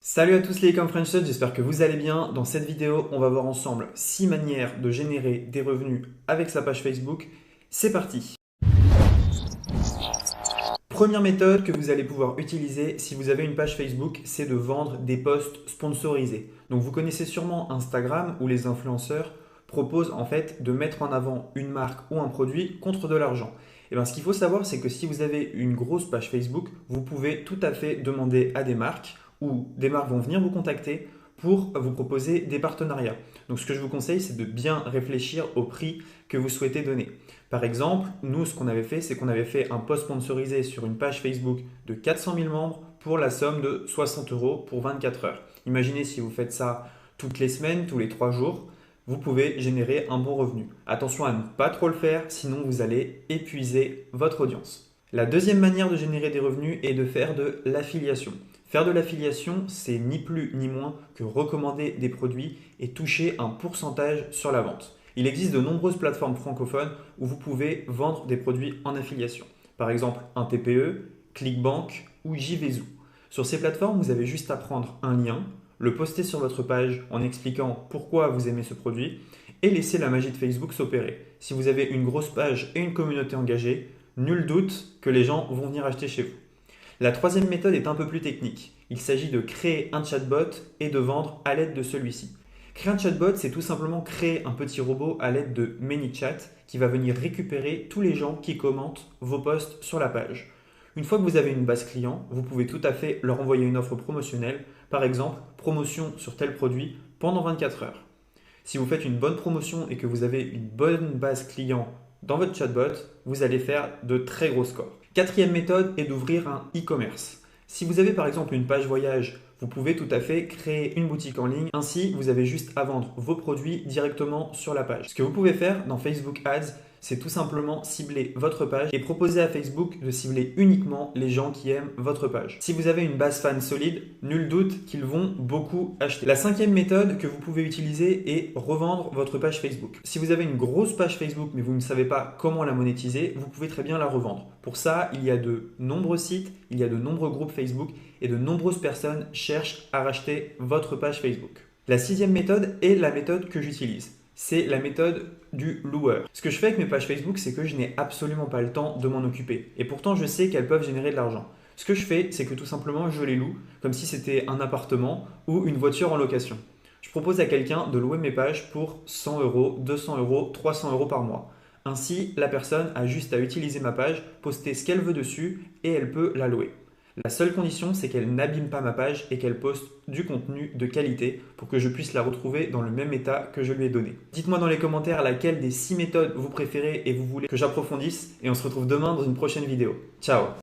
Salut à tous les Ecom Friendship, j'espère que vous allez bien. Dans cette vidéo, on va voir ensemble 6 manières de générer des revenus avec sa page Facebook. C'est parti! Première méthode que vous allez pouvoir utiliser si vous avez une page Facebook, c'est de vendre des posts sponsorisés. Donc vous connaissez sûrement Instagram où les influenceurs proposent en fait de mettre en avant une marque ou un produit contre de l'argent. Et bien ce qu'il faut savoir, c'est que si vous avez une grosse page Facebook, vous pouvez tout à fait demander à des marques ou des marques vont venir vous contacter pour vous proposer des partenariats. Donc ce que je vous conseille, c'est de bien réfléchir au prix que vous souhaitez donner. Par exemple, nous, ce qu'on avait fait, c'est qu'on avait fait un post sponsorisé sur une page Facebook de 400 000 membres pour la somme de 60 euros pour 24 heures. Imaginez si vous faites ça toutes les semaines, tous les 3 jours, vous pouvez générer un bon revenu. Attention à ne pas trop le faire, sinon vous allez épuiser votre audience. La deuxième manière de générer des revenus est de faire de l'affiliation. Faire de l'affiliation, c'est ni plus ni moins que recommander des produits et toucher un pourcentage sur la vente. Il existe de nombreuses plateformes francophones où vous pouvez vendre des produits en affiliation. Par exemple, un TPE, Clickbank ou JVZoo. Sur ces plateformes, vous avez juste à prendre un lien, le poster sur votre page en expliquant pourquoi vous aimez ce produit et laisser la magie de Facebook s'opérer. Si vous avez une grosse page et une communauté engagée, nul doute que les gens vont venir acheter chez vous. La troisième méthode est un peu plus technique. Il s'agit de créer un chatbot et de vendre à l'aide de celui-ci. Créer un chatbot, c'est tout simplement créer un petit robot à l'aide de ManyChat qui va venir récupérer tous les gens qui commentent vos posts sur la page. Une fois que vous avez une base client, vous pouvez tout à fait leur envoyer une offre promotionnelle, par exemple promotion sur tel produit pendant 24 heures. Si vous faites une bonne promotion et que vous avez une bonne base client dans votre chatbot, vous allez faire de très gros scores. Quatrième méthode est d'ouvrir un e-commerce. Si vous avez par exemple une page voyage, vous pouvez tout à fait créer une boutique en ligne. Ainsi, vous avez juste à vendre vos produits directement sur la page. Ce que vous pouvez faire dans Facebook Ads, c'est tout simplement cibler votre page et proposer à Facebook de cibler uniquement les gens qui aiment votre page. Si vous avez une base fan solide, nul doute qu'ils vont beaucoup acheter. La cinquième méthode que vous pouvez utiliser est revendre votre page Facebook. Si vous avez une grosse page Facebook mais vous ne savez pas comment la monétiser, vous pouvez très bien la revendre. Pour ça, il y a de nombreux sites, il y a de nombreux groupes Facebook et de nombreuses personnes cherchent à racheter votre page Facebook. La sixième méthode est la méthode que j'utilise. C'est la méthode du loueur. Ce que je fais avec mes pages Facebook, c'est que je n'ai absolument pas le temps de m'en occuper. Et pourtant, je sais qu'elles peuvent générer de l'argent. Ce que je fais, c'est que tout simplement, je les loue comme si c'était un appartement ou une voiture en location. Je propose à quelqu'un de louer mes pages pour 100 euros, 200 euros, 300 euros par mois. Ainsi, la personne a juste à utiliser ma page, poster ce qu'elle veut dessus et elle peut la louer. La seule condition, c'est qu'elle n'abîme pas ma page et qu'elle poste du contenu de qualité pour que je puisse la retrouver dans le même état que je lui ai donné. Dites-moi dans les commentaires laquelle des 6 méthodes vous préférez et vous voulez que j'approfondisse et on se retrouve demain dans une prochaine vidéo. Ciao!